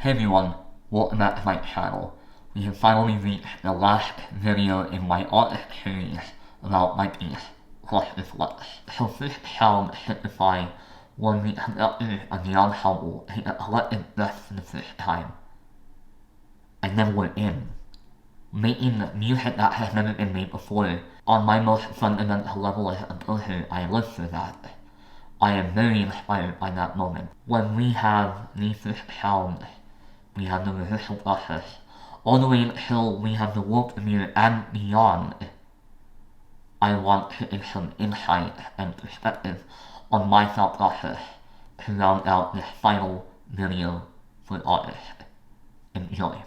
Hey everyone, welcome back to my channel. We have finally reached the last video in my art series about my piece, Flush the Flux. So this sound signifies when the conductor of the ensemble take a collective breath for the first time. And then we're in. Making music that has never been made before. On my most fundamental level as a composer, I live for that. I am very inspired by that moment. When we have the first sound, we have the rehearsal process, all the way until we have the work premiere and beyond. I want to give some insight and perspective on my thought process to round out this final video for artists. Enjoy.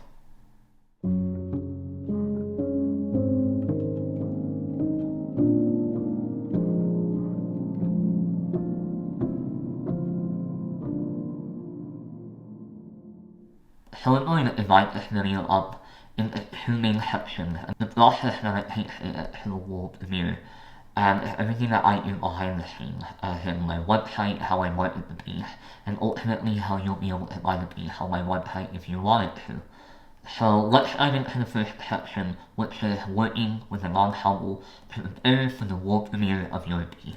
So I'm going to divide this video up into two main sections, and the process that it takes to get to the world premiere, and everything that I do behind the scenes, as in my website, how I market the piece, and ultimately how you'll be able to buy the piece on my website if you want it to. So let's dive into the first section, which is working with an ensemble to prepare for the world premiere of your piece.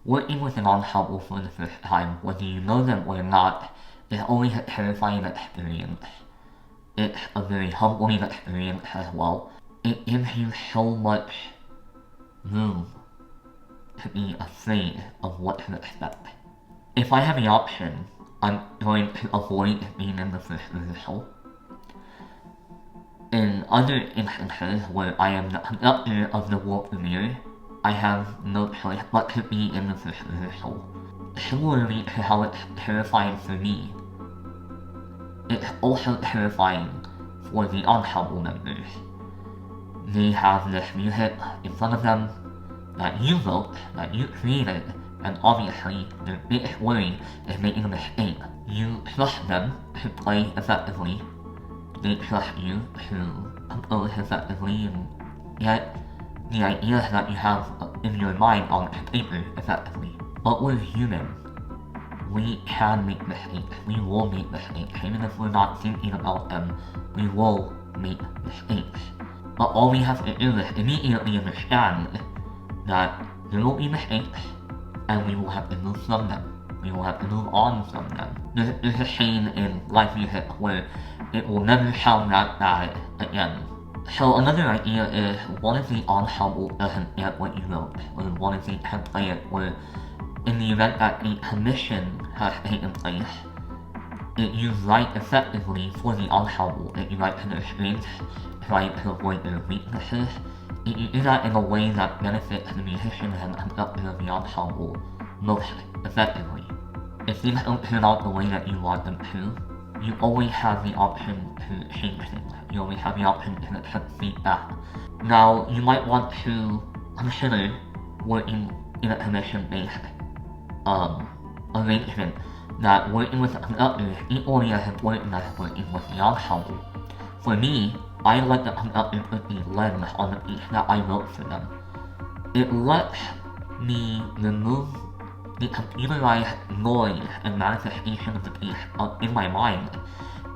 Working with an ensemble for the first time, whether you know them or not, is always a terrifying experience. It's a very humbling experience as well. It gives you so much room to be afraid of what to expect. If I have the option, I'm going to avoid being in the first rehearsal. In other instances where I am the conductor of the world premiere, I have no choice but to be in the first rehearsal. Similarly to how it's terrifying for me, it's also terrifying for the ensemble members. They have this music in front of them that you wrote, that you created, and obviously their biggest worry is making a mistake. You trust them to play effectively, they trust you to compose effectively, and yet the ideas that you have in your mind on paper effectively. But we're human. We can make mistakes. We will make mistakes. Even if we're not thinking about them, we will make mistakes. But all we have to do is immediately understand that there will be mistakes, and we will have to move from them. We will have to move on from them. There's a saying in live music where it will never sound that bad again. So another idea is, what if the ensemble doesn't get what you wrote? Or what if they can't play it? Or in the event that a commission has taken place, that you write effectively for the ensemble, that you write to their strengths, try to avoid their weaknesses. If you do that in a way that benefits the musicians and conductor of the ensemble most effectively. If things don't turn out the way that you want them to, you always have the option to change things. You always have the option to accept feedback. Now, you might want to consider working in a commission-based arrangement, that working with a conductor is equally as important as working with the ensemble. For me, I let the conductor put the lens on the piece that I wrote for them. It lets me remove the computerized noise and manifestation of the piece in my mind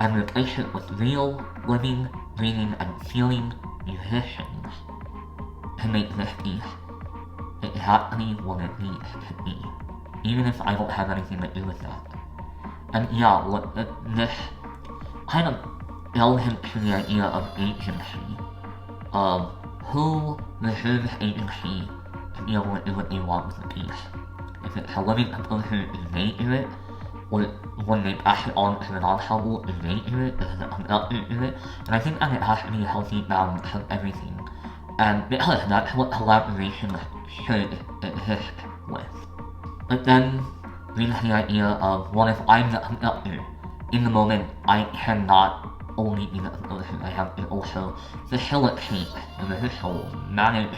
and replace it with real, living, breathing, and feeling musicians to make this piece exactly what it needs to be, even if I don't have anything to do with that. And yeah, this kind of delves into the idea of agency, of who reserves agency to be able to do what they want with the piece. If it's a living composer, do they do it? Or when they pass it on to an ensemble, do they do it? Does the conductor do it? And I think that it has to be a healthy balance of everything. And because that's what collaboration should exist with. But then brings the idea of, what if I'm the conductor? In the moment, I cannot only be the composer, I have to also facilitate the rehearsal, manage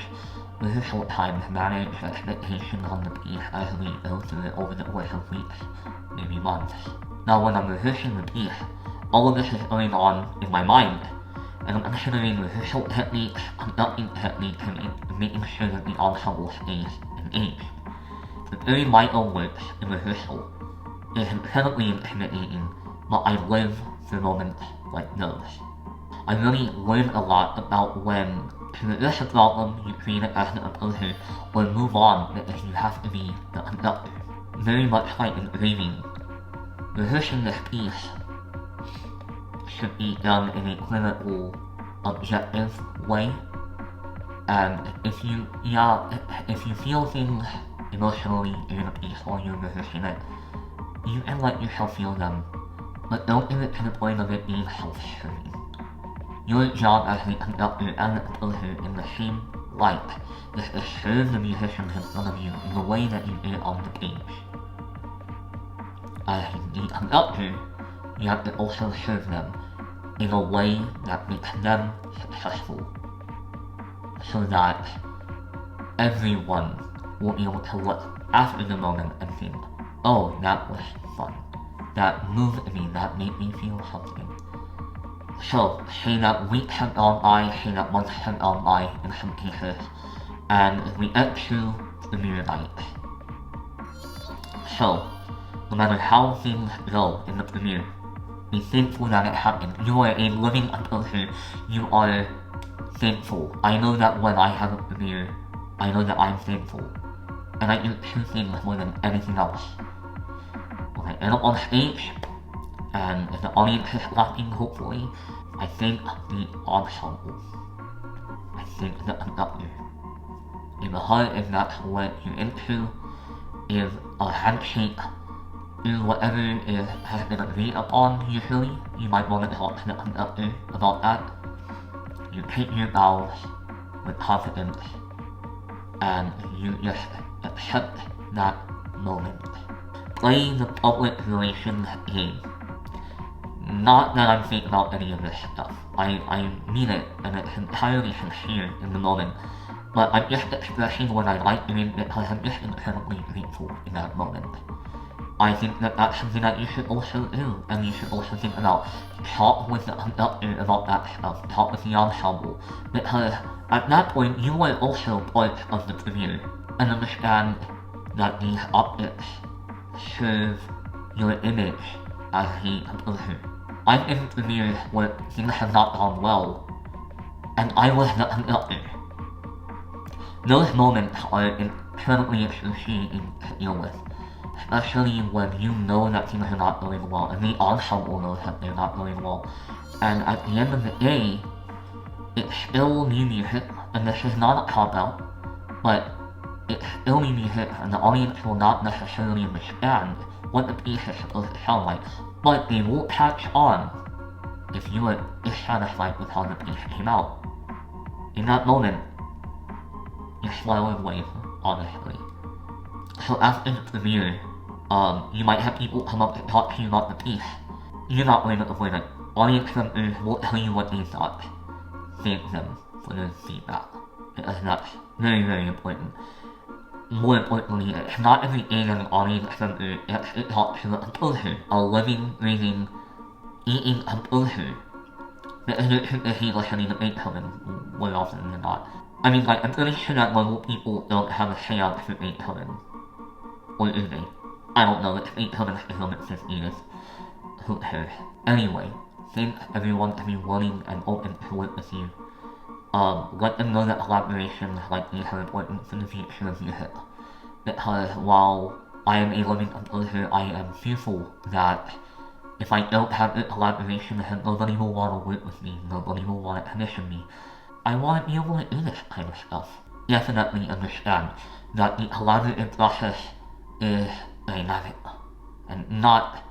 rehearsal times, manage expectations on the piece as we go through it over the course of weeks, maybe months. Now when I'm rehearsing the piece, all of this is going on in my mind, and I'm considering rehearsal techniques, conducting techniques, and making sure that the ensemble stays engaged. The very vital works in rehearsal is incredibly intimidating, but I live for moments like those. I really learned a lot about when to address a problem you created as an composer or move on because you have to be the conductor. Very much like in grieving, rehearsing this piece should be done in a clinical, objective way. And if you feel things emotionally in a piece while you're rehearsing it, you can let yourself feel them, but don't get it to the point of it being self-serving. Your job as the conductor and the composer in the same light is to serve the musicians in front of you in the way that you did on the page. As the conductor, you have to also serve them in a way that makes them successful, so that everyone will be able to look after the moment and think, oh, that was fun, that moved me, that made me feel something. So, say that weeks have gone by, say that months have gone by in some cases, and we get to the mirror night. So, no matter how things go in the premiere, be thankful that it happened. You are a living composer, you are thankful. I know that when I have a premiere, I know that I'm thankful. And I do two things more than anything else. When I end up on stage, and if the audience is laughing, hopefully, I thank the ensemble. I thank the conductor. In the heart, if that's what you're into, is a handshake, is whatever has been agreed upon. Usually, you might want to talk to the conductor about that. You take your bows with confidence, and you just accept that moment. Play the public relations game. Not that I'm thinking about any of this stuff. I mean it, and it's entirely sincere in the moment. But I'm just expressing what I like doing because I'm just incredibly grateful in that moment. I think that that's something that you should also do, and you should also think about talk with the conductor about that stuff, talk with the ensemble, because at that point you are also part of the premiere, and understand that these optics serve your image as the composer. I've been in premieres where things have not gone well, and I was the conductor. Those moments are incredibly excruciating to deal with, especially when you know that things are not going well, and the ensemble knows that they're not going well. And at the end of the day, it's still new music, and this is not a cop-out, but it's still new music, and the audience will not necessarily understand what the piece is supposed to sound like, but they will catch on if you are dissatisfied with how the piece came out. In that moment, you smile and wave, honestly. So after the premiere, you might have people come up and talk to you about the piece. You're not going to avoid it. Audience members will tell you what they thought. Thank them for their feedback, because that's very, very important. More importantly, it's not every day that an audience member gets to talk to a composer, a living, breathing, eating composer. Because they're too busy listening to Beethoven more often than not. I mean, like, I'm pretty sure that normal people don't have a seance for Beethoven. Or do they? I don't know, it's Beethoven's Beethoven 50th. Who cares? Anyway, thank everyone to be willing and open to work with you. Let them know that collaborations like these are important for the future of music. Because while I am a living composer, I am fearful that if I don't have the collaboration, then nobody will want to work with me, nobody will want to commission me. I want to be able to do this kind of stuff. Definitely understand that the collaborative process is dynamic and not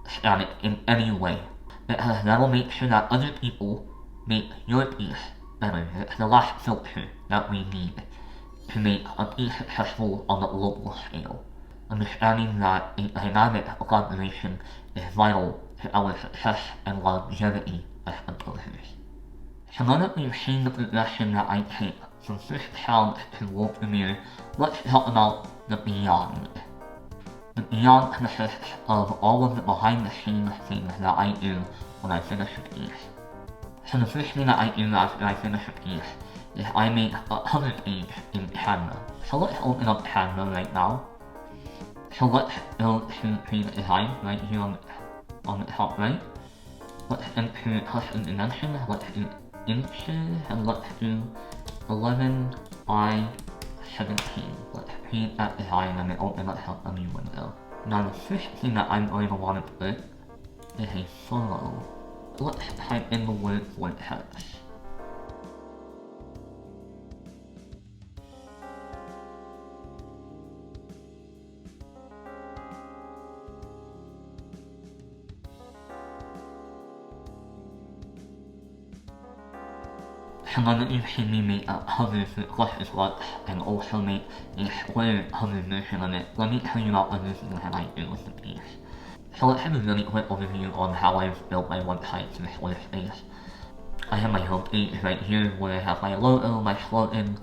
static in any way, because that will make sure that other people make your piece better. It's the last filter that we need to make a piece successful on the global scale. Understanding that a dynamic collaboration is vital to our success and longevity as composers. So now that we've seen the progression that I take from first sound to world premiere, let's talk about the beyond. The beyond consists of all of the behind the scenes things that I do when I finish a piece. So the first thing that I do after I finish a piece is I make a cover page in Canva. So let's open up Canva right now. So let's go to create a design right here on the top right. let's enter custom dimension, let's do inches, and let's do 11 by 17. Let's create that design and then open up a new window. Now the first thing that I'm going to want to put is a solo. Let's type in the word vortex. And then you see me make a hover flush flux and also make a square hover version of it. Let me tell you about other things that I do with the piece. So let's have a really quick overview on how I've built my website to display space. I have my home page right here where I have my logo, my slogan.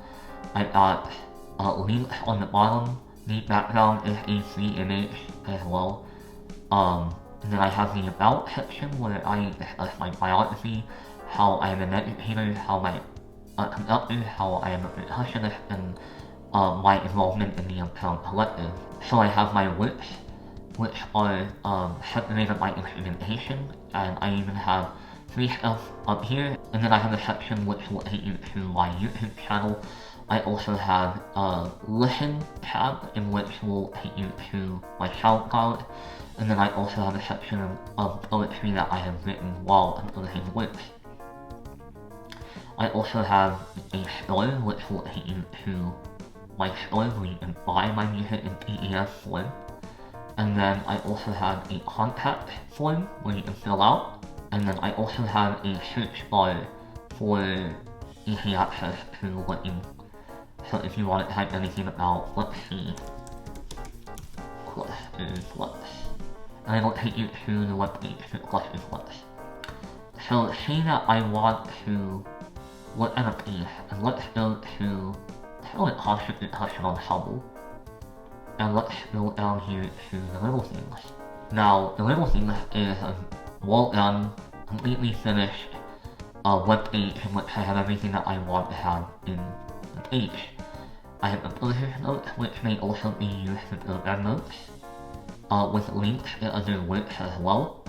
I've got links on the bottom. The background is a free image as well. And then I have the about section where I discuss my biography, how I am an educator, how my conductor, how I am a percussionist, and my involvement in the ensemble collective. So I have my works, which are separated by instrumentation, and I even have free stuff up here. And then I have a section which will take you to my YouTube channel. I also have a listen tab in which will take you to my SoundCloud. And then I also have a section of poetry that I have written while composing works. I also have a store which will take you to my store where you can buy my music in PDF form. And then I also have a contact form where you can fill out. And then I also have a search bar for easy access to looking. So if you want to type anything about, let's see, clusters, and I will take you to the webpage for clusters. So say that I want to look at a piece, and let's go to concert percussion ensemble, and let's go down here to the little things. Now the little things is a well done, completely finished webpage in which I have everything that I want to have in the page. I have composer's notes, which may also be used for program notes, with links to other works as well.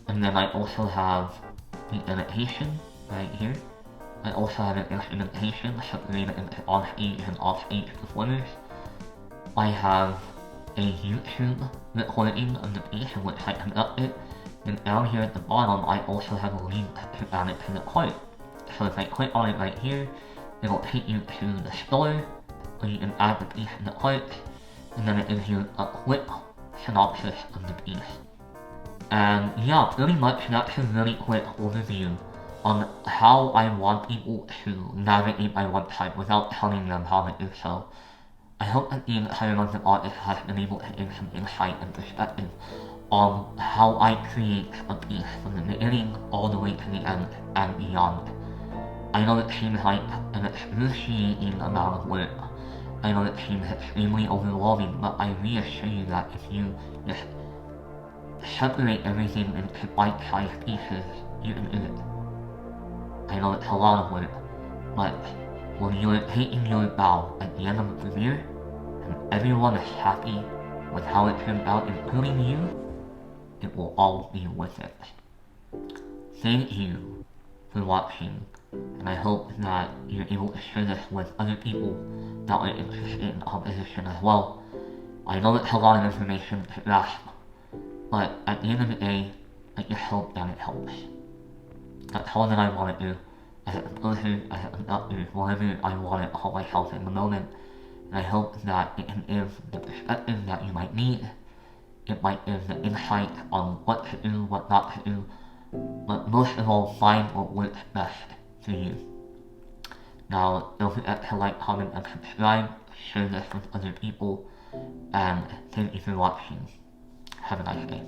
And then I also have the annotation right here. I also have an instrumentation separated into on-stage and off-stage performers. I have a YouTube recording of the piece in which I conducted, and down here at the bottom I also have a link to add it to the cart. So if I click on it right here, it will take you to the store where you can add the piece in the cart, and then it gives you a quick synopsis of the piece. And yeah, pretty much that's a really quick overview on how I want people to navigate my website without telling them how to do so. I hope that the entire London artist has been able to give some insight and perspective on how I create a piece from the beginning all the way to the end and beyond. I know it seems like an excruciating amount of work. I know it seems extremely overwhelming, but I reassure you that if you just separate everything into bite-sized pieces, you can do it. I know it's a lot of work, but when you're taking your bow at the end of the premiere, and everyone is happy with how it turned out, including you, it will all be worth it. Thank you for watching, and I hope that you're able to share this with other people that are interested in composition as well. I know it's a lot of information to grasp, but at the end of the day, I just hope that it helps. That's all that I want to do as a composer, as a conductor, whatever I want to call myself in the moment. And I hope that it can give the perspective that you might need. It might give the insight on what to do, what not to do, but most of all, find what works best for you. Now, don't forget to like, comment, and subscribe, share this with other people, and thank you for watching. Have a nice day.